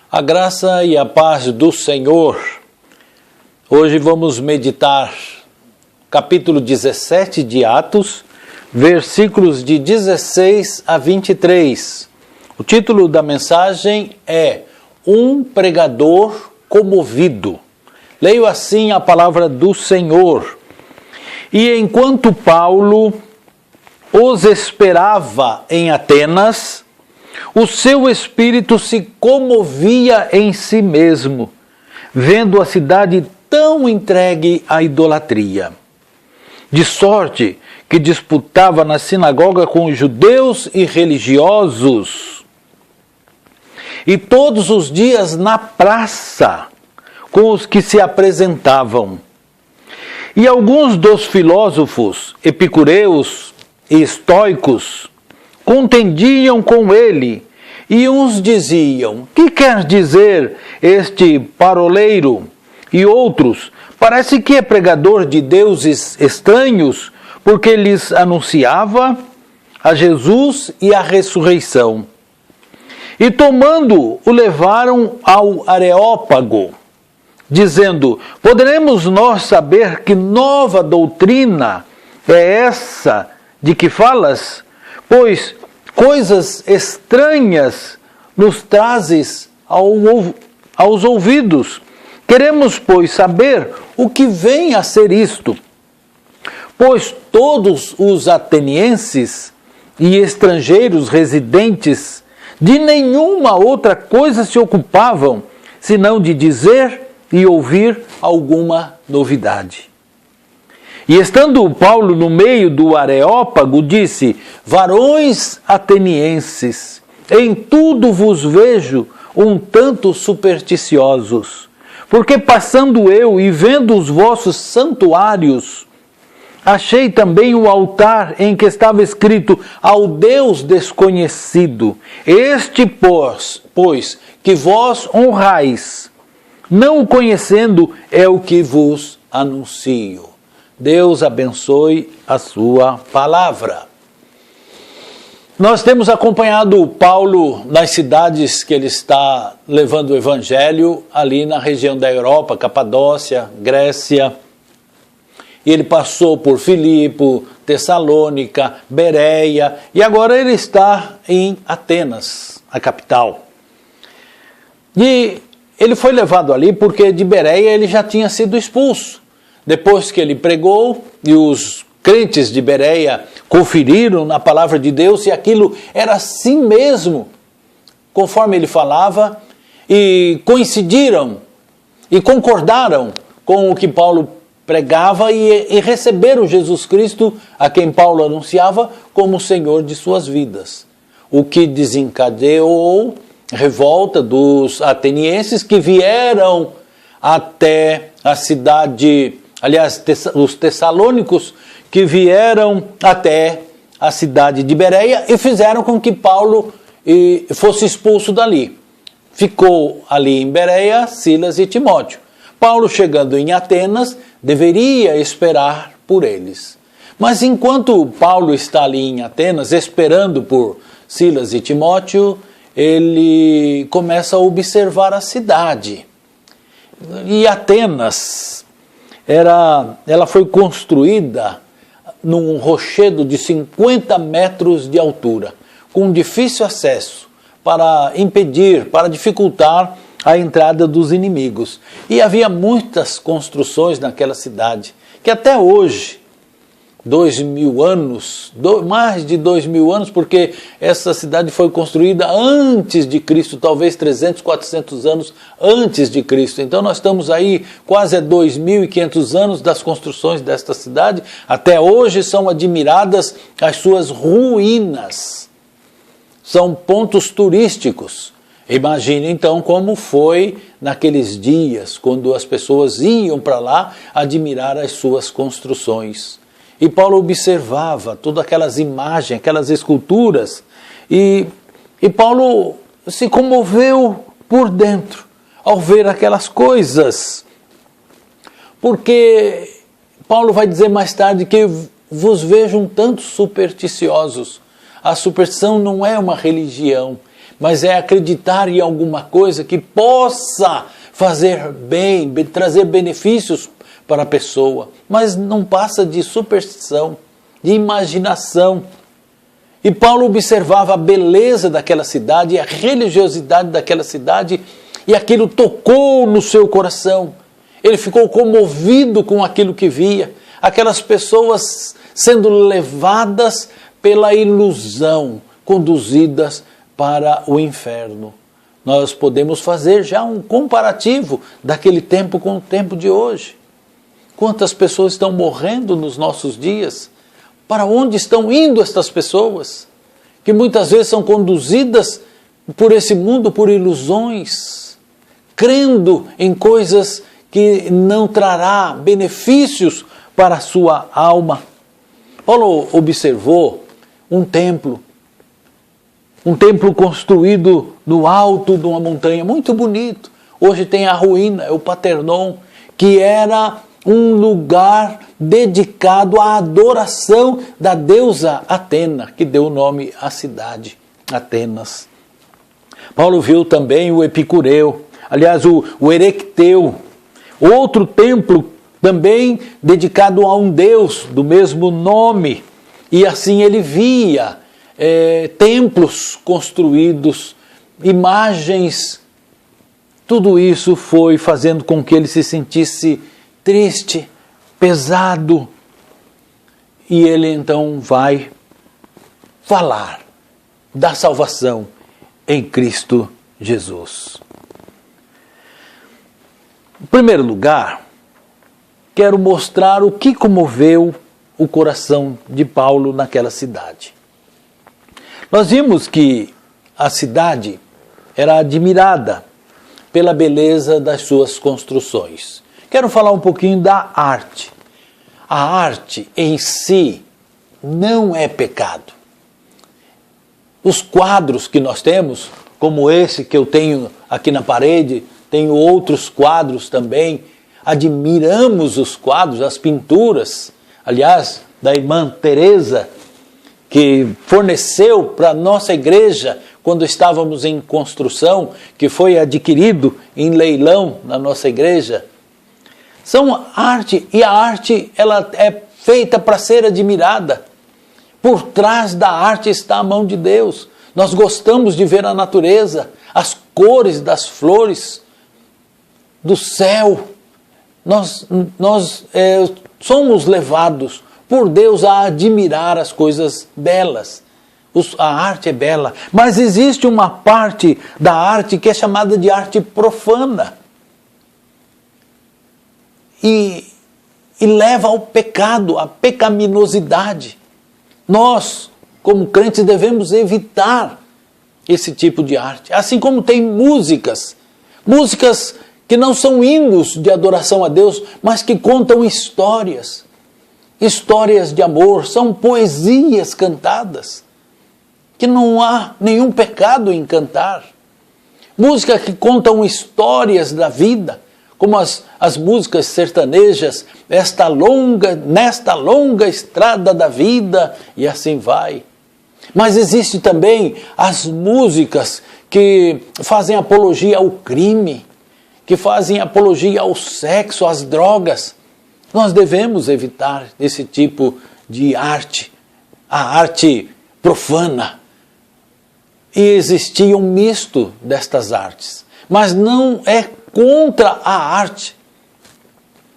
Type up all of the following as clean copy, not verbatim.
A graça e a paz do Senhor. Hoje vamos meditar capítulo 17 de Atos, versículos de 16 a 23. O título da mensagem é Um Pregador Comovido. Leio assim a palavra do Senhor. E enquanto Paulo os esperava em Atenas, o seu espírito se comovia em si mesmo, vendo a cidade tão entregue à idolatria. De sorte que disputava na sinagoga com os judeus e religiosos, e todos os dias na praça com os que se apresentavam. E alguns dos filósofos epicureus e estoicos contendiam com ele, e uns diziam: que quer dizer este paroleiro? E outros: parece que é pregador de deuses estranhos, porque lhes anunciava a Jesus e a ressurreição. E tomando, o levaram ao Areópago, dizendo: poderemos nós saber que nova doutrina é essa de que falas? Pois coisas estranhas nos trazes aos ouvidos. Queremos, pois, saber o que vem a ser isto. Pois todos os atenienses e estrangeiros residentes de nenhuma outra coisa se ocupavam, senão de dizer e ouvir alguma novidade. E estando Paulo no meio do Areópago, disse: varões atenienses, em tudo vos vejo um tanto supersticiosos, porque passando eu e vendo os vossos santuários, achei também o altar em que estava escrito ao Deus desconhecido. Este, pois, que vós honrais, não o conhecendo, é o que vos anuncio. Deus abençoe a sua palavra. Nós temos acompanhado Paulo nas cidades que ele está levando o evangelho, ali na região da Europa, Capadócia, Grécia. E ele passou por Filipe, Tessalônica, Bereia, e agora ele está em Atenas, a capital. E ele foi levado ali porque de Bereia ele já tinha sido expulso. Depois que ele pregou e os crentes de Bereia conferiram na palavra de Deus e aquilo era assim mesmo, conforme ele falava, e coincidiram e concordaram com o que Paulo pregava e receberam Jesus Cristo, a quem Paulo anunciava, como Senhor de suas vidas. O que desencadeou revolta dos atenienses que vieram até a cidade. Aliás, os tessalônicos que vieram até a cidade de Bereia e fizeram com que Paulo fosse expulso dali. Ficou ali em Bereia Silas e Timóteo. Paulo, chegando em Atenas, deveria esperar por eles. Mas enquanto Paulo está ali em Atenas, esperando por Silas e Timóteo, ele começa a observar a cidade. E Atenas, ela foi construída num rochedo de 50 metros de altura, com difícil acesso, para impedir, para dificultar a entrada dos inimigos. E havia muitas construções naquela cidade, que até hoje, 2000 anos, mais de 2000 anos, porque essa cidade foi construída antes de Cristo, talvez 300, 400 anos antes de Cristo. Então nós estamos aí quase a 2.500 anos das construções desta cidade. Até hoje são admiradas as suas ruínas. São pontos turísticos. Imagine então como foi naqueles dias, quando as pessoas iam para lá admirar as suas construções. E Paulo observava todas aquelas imagens, aquelas esculturas, e Paulo se comoveu por dentro ao ver aquelas coisas. Porque Paulo vai dizer mais tarde que vos vejo um tanto supersticiosos. A superstição não é uma religião, mas é acreditar em alguma coisa que possa fazer bem, trazer benefícios para a pessoa, mas não passa de superstição, de imaginação. E Paulo observava a beleza daquela cidade, a religiosidade daquela cidade, e aquilo tocou no seu coração. Ele ficou comovido com aquilo que via, aquelas pessoas sendo levadas pela ilusão, conduzidas para o inferno. Nós podemos fazer já um comparativo daquele tempo com o tempo de hoje. Quantas pessoas estão morrendo nos nossos dias? Para onde estão indo estas pessoas? Que muitas vezes são conduzidas por esse mundo por ilusões, crendo em coisas que não trará benefícios para a sua alma. Paulo observou um templo construído no alto de uma montanha, muito bonito. Hoje tem a ruína, é o Paternon, que era um lugar dedicado à adoração da deusa Atena, que deu o nome à cidade, Atenas. Paulo viu também o Epicureu, aliás, o Erecteu, outro templo também dedicado a um deus do mesmo nome. E assim ele via templos construídos, imagens. Tudo isso foi fazendo com que ele se sentisse triste, pesado. E ele então vai falar da salvação em Cristo Jesus. Em primeiro lugar, quero mostrar o que comoveu o coração de Paulo naquela cidade. Nós vimos que a cidade era admirada pela beleza das suas construções. Quero falar um pouquinho da arte. A arte em si não é pecado. Os quadros que nós temos, como esse que eu tenho aqui na parede, tenho outros quadros também, admiramos os quadros, as pinturas, aliás, da irmã Teresa, que forneceu para a nossa igreja, quando estávamos em construção, que foi adquirido em leilão na nossa igreja. São arte, e a arte ela é feita para ser admirada. Por trás da arte está a mão de Deus. Nós gostamos de ver a natureza, as cores das flores, do céu. Nós somos levados por Deus a admirar as coisas belas. A arte é bela, mas existe uma parte da arte que é chamada de arte profana. E leva ao pecado, à pecaminosidade. Nós, como crentes, devemos evitar esse tipo de arte. Assim como tem músicas que não são hinos de adoração a Deus, mas que contam histórias de amor, são poesias cantadas, que não há nenhum pecado em cantar. Músicas que contam histórias da vida, como as músicas sertanejas, nesta longa estrada da vida, e assim vai. Mas existe também as músicas que fazem apologia ao crime, que fazem apologia ao sexo, às drogas. Nós devemos evitar esse tipo de arte, a arte profana. E existia um misto destas artes, mas não é contra a arte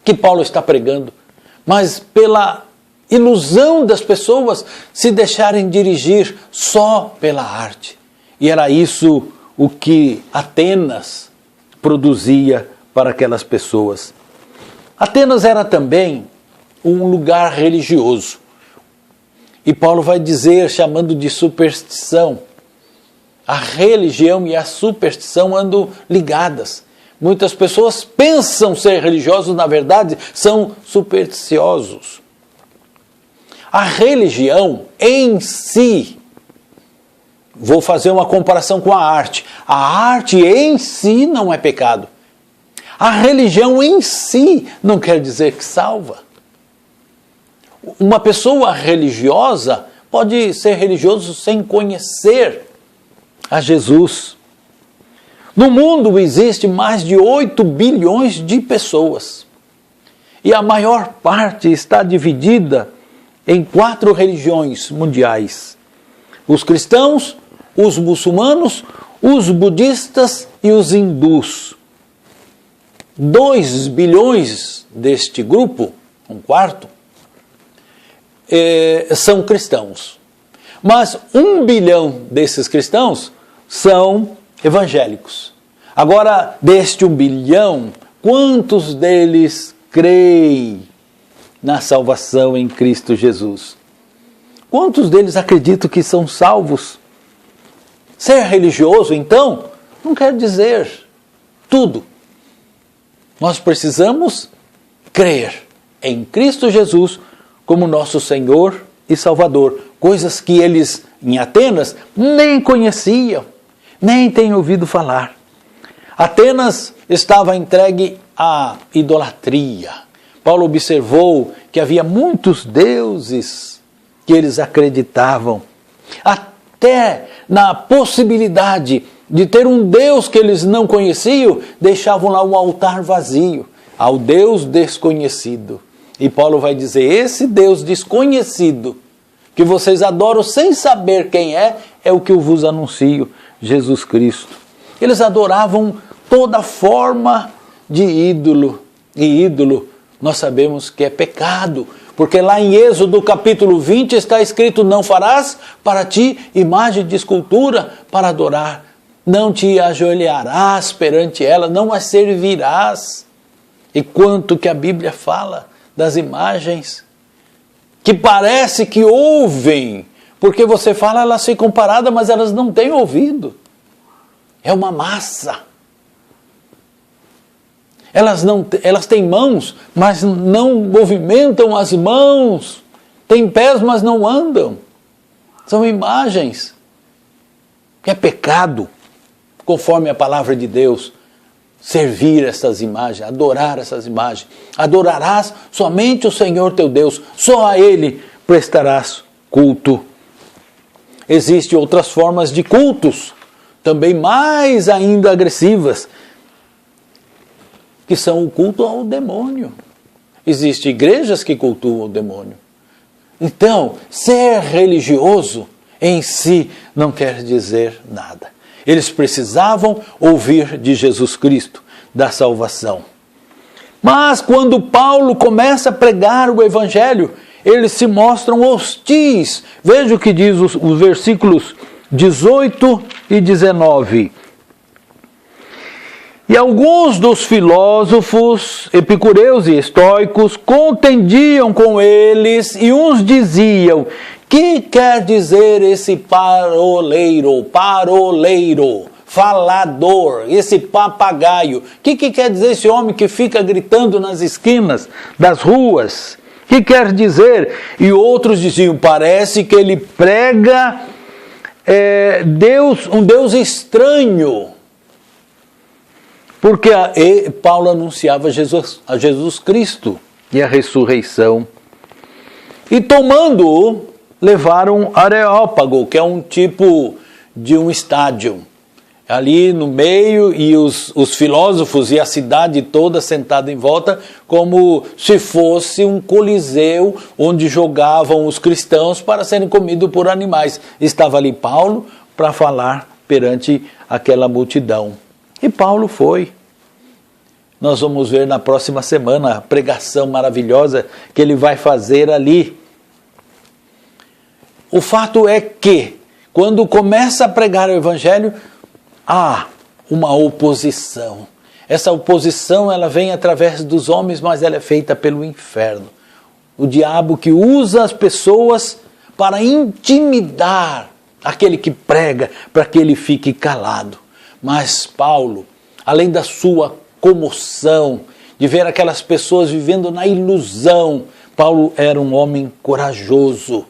que Paulo está pregando, mas pela ilusão das pessoas se deixarem dirigir só pela arte. E era isso o que Atenas produzia para aquelas pessoas. Atenas era também um lugar religioso. E Paulo vai dizer, chamando de superstição, a religião e a superstição andam ligadas. Muitas pessoas pensam ser religiosos, na verdade, são supersticiosos. A religião em si, vou fazer uma comparação com a arte. A arte em si não é pecado. A religião em si não quer dizer que salva. Uma pessoa religiosa pode ser religioso sem conhecer a Jesus. No mundo existe mais de 8 bilhões de pessoas. E a maior parte está dividida em 4 religiões mundiais: os cristãos, os muçulmanos, os budistas e os hindus. 2 bilhões deste grupo, um quarto, são cristãos. Mas 1 bilhão desses cristãos são evangélicos. Agora, deste 1 bilhão, quantos deles creem na salvação em Cristo Jesus? Quantos deles acreditam que são salvos? Ser religioso, então, não quer dizer tudo. Nós precisamos crer em Cristo Jesus como nosso Senhor e Salvador. Coisas que eles, em Atenas, nem conheciam, nem têm ouvido falar. Atenas estava entregue à idolatria. Paulo observou que havia muitos deuses que eles acreditavam. Até na possibilidade de ter um Deus que eles não conheciam, deixavam lá um altar vazio ao Deus desconhecido. E Paulo vai dizer: esse Deus desconhecido, que vocês adoram sem saber quem é o que eu vos anuncio, Jesus Cristo. Eles adoravam toda forma de ídolo. E ídolo, nós sabemos que é pecado, porque lá em Êxodo capítulo 20 está escrito: não farás para ti imagem de escultura para adorar, não te ajoelharás perante ela, não as servirás. E quanto que a Bíblia fala das imagens, que parece que ouvem, porque você fala, elas ficam paradas, mas elas não têm ouvido. É uma massa. Elas têm mãos, mas não movimentam as mãos. Têm pés, mas não andam. São imagens. É pecado, conforme a palavra de Deus, servir essas imagens, adorar essas imagens. Adorarás somente o Senhor teu Deus, só a Ele prestarás culto. Existem outras formas de cultos, também mais ainda agressivas, que são o culto ao demônio. Existem igrejas que cultuam o demônio. Então, ser religioso em si não quer dizer nada. Eles precisavam ouvir de Jesus Cristo, da salvação. Mas quando Paulo começa a pregar o Evangelho, eles se mostram hostis. Veja o que diz os versículos 18 e 19. E alguns dos filósofos, epicureus e estoicos, contendiam com eles, e uns diziam: que quer dizer esse paroleiro, falador, esse papagaio? Que quer dizer esse homem que fica gritando nas esquinas das ruas? Que quer dizer? E outros diziam: parece que ele prega um Deus estranho. Porque Paulo anunciava a Jesus Cristo e a ressurreição. E tomando-o, levaram Areópago, que é um tipo de um estádio. Ali no meio, e os filósofos e a cidade toda sentada em volta, como se fosse um coliseu onde jogavam os cristãos para serem comidos por animais. Estava ali Paulo para falar perante aquela multidão. E Paulo foi. Nós vamos ver na próxima semana a pregação maravilhosa que ele vai fazer ali. O fato é que, quando começa a pregar o Evangelho, há uma oposição. Essa oposição, ela vem através dos homens, mas ela é feita pelo inferno. O diabo que usa as pessoas para intimidar aquele que prega, para que ele fique calado. Mas Paulo, além da sua comoção, de ver aquelas pessoas vivendo na ilusão, Paulo era um homem corajoso,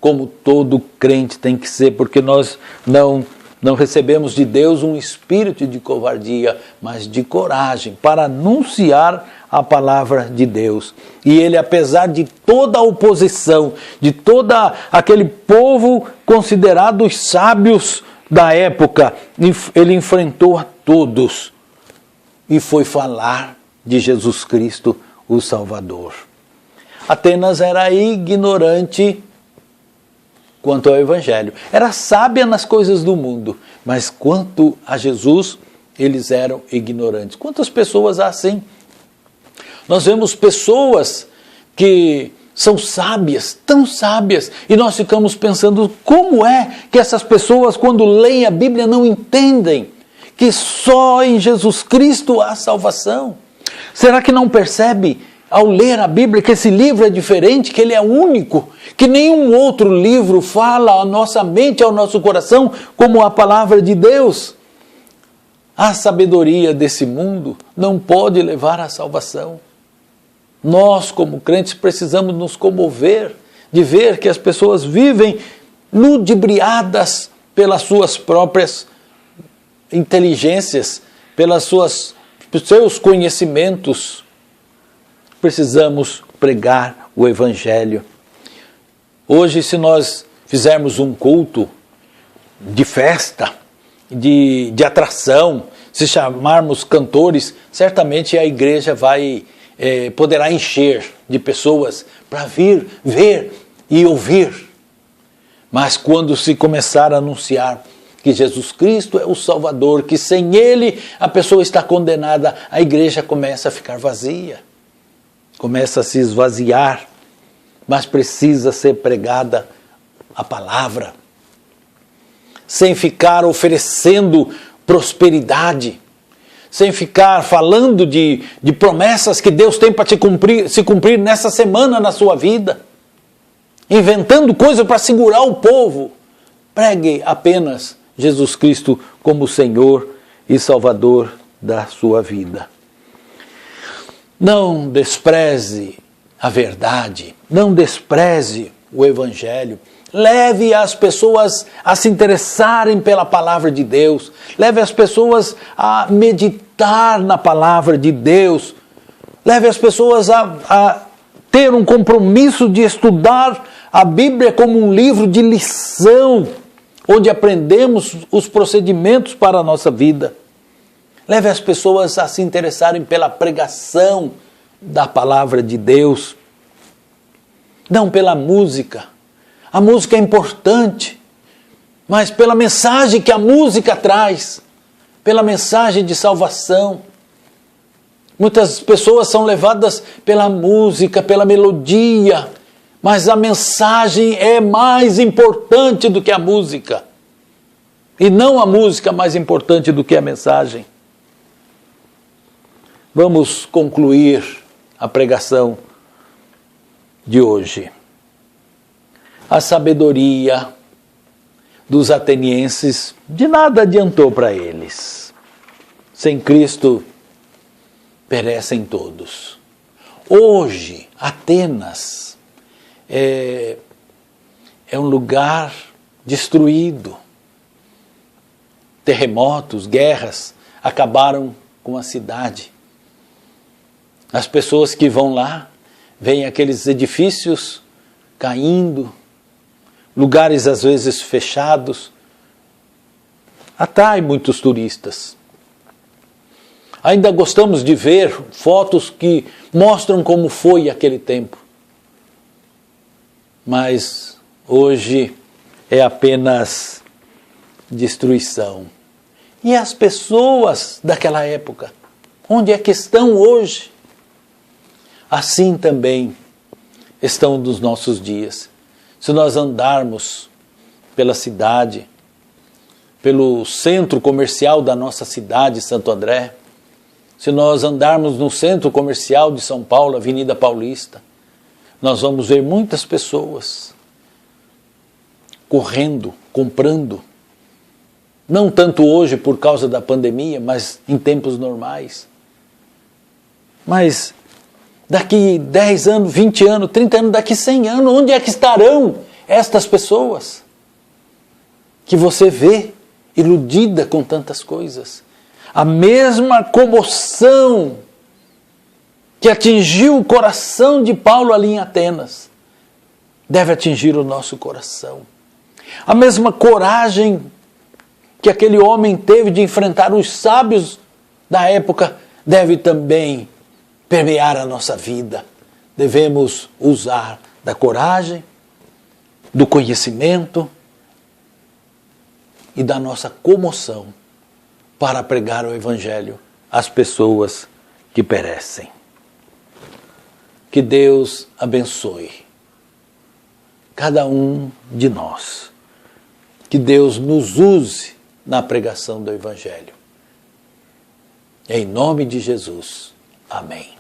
como todo crente tem que ser, porque nós não recebemos de Deus um espírito de covardia, mas de coragem, para anunciar a palavra de Deus. E ele, apesar de toda a oposição, de todo aquele povo considerado os sábios da época, ele enfrentou a todos e foi falar de Jesus Cristo, o Salvador. Atenas era ignorante quanto ao Evangelho. Era sábia nas coisas do mundo, mas quanto a Jesus, eles eram ignorantes. Quantas pessoas há assim? Nós vemos pessoas que são sábias, tão sábias, e nós ficamos pensando como é que essas pessoas, quando leem a Bíblia, não entendem que só em Jesus Cristo há salvação. Será que não percebe, ao ler a Bíblia, que esse livro é diferente, que ele é único, que nenhum outro livro fala à nossa mente, ao nosso coração, como a palavra de Deus? A sabedoria desse mundo não pode levar à salvação. Nós, como crentes, precisamos nos comover de ver que as pessoas vivem ludibriadas pelas suas próprias inteligências, pelos seus conhecimentos. Precisamos pregar o Evangelho. Hoje, se nós fizermos um culto de festa, de atração, se chamarmos cantores, certamente a igreja poderá encher de pessoas para vir, ver e ouvir. Mas quando se começar a anunciar que Jesus Cristo é o Salvador, que sem Ele a pessoa está condenada, a igreja começa a ficar vazia, começa a se esvaziar, mas precisa ser pregada a palavra, sem ficar oferecendo prosperidade, sem ficar falando de promessas que Deus tem para se cumprir nessa semana na sua vida, inventando coisas para segurar o povo. Pregue apenas Jesus Cristo como Senhor e Salvador da sua vida. Não despreze a verdade, não despreze o Evangelho. Leve as pessoas a se interessarem pela palavra de Deus. Leve as pessoas a meditar na palavra de Deus. Leve as pessoas a ter um compromisso de estudar a Bíblia como um livro de lição, onde aprendemos os procedimentos para a nossa vida. Leve as pessoas a se interessarem pela pregação da palavra de Deus, não pela música. A música é importante, mas pela mensagem que a música traz, pela mensagem de salvação. Muitas pessoas são levadas pela música, pela melodia, mas a mensagem é mais importante do que a música. E não a música mais importante do que a mensagem. Vamos concluir a pregação de hoje. A sabedoria dos atenienses de nada adiantou para eles. Sem Cristo, perecem todos. Hoje, Atenas é um lugar destruído. Terremotos, guerras acabaram com a cidade. As pessoas que vão lá, veem aqueles edifícios caindo, lugares às vezes fechados, atrai muitos turistas. Ainda gostamos de ver fotos que mostram como foi aquele tempo. Mas hoje é apenas destruição. E as pessoas daquela época, onde é que estão hoje? Assim também estão nos nossos dias. Se nós andarmos pela cidade, pelo centro comercial da nossa cidade, Santo André, se nós andarmos no centro comercial de São Paulo, Avenida Paulista, nós vamos ver muitas pessoas correndo, comprando, não tanto hoje por causa da pandemia, mas em tempos normais. Mas daqui 10 anos, 20 anos, 30 anos, daqui 100 anos, onde é que estarão estas pessoas que você vê iludida com tantas coisas? A mesma comoção que atingiu o coração de Paulo ali em Atenas deve atingir o nosso coração. A mesma coragem que aquele homem teve de enfrentar os sábios da época deve também permear a nossa vida. Devemos usar da coragem, do conhecimento e da nossa comoção para pregar o Evangelho às pessoas que perecem. Que Deus abençoe cada um de nós. Que Deus nos use na pregação do Evangelho. Em nome de Jesus. Amém.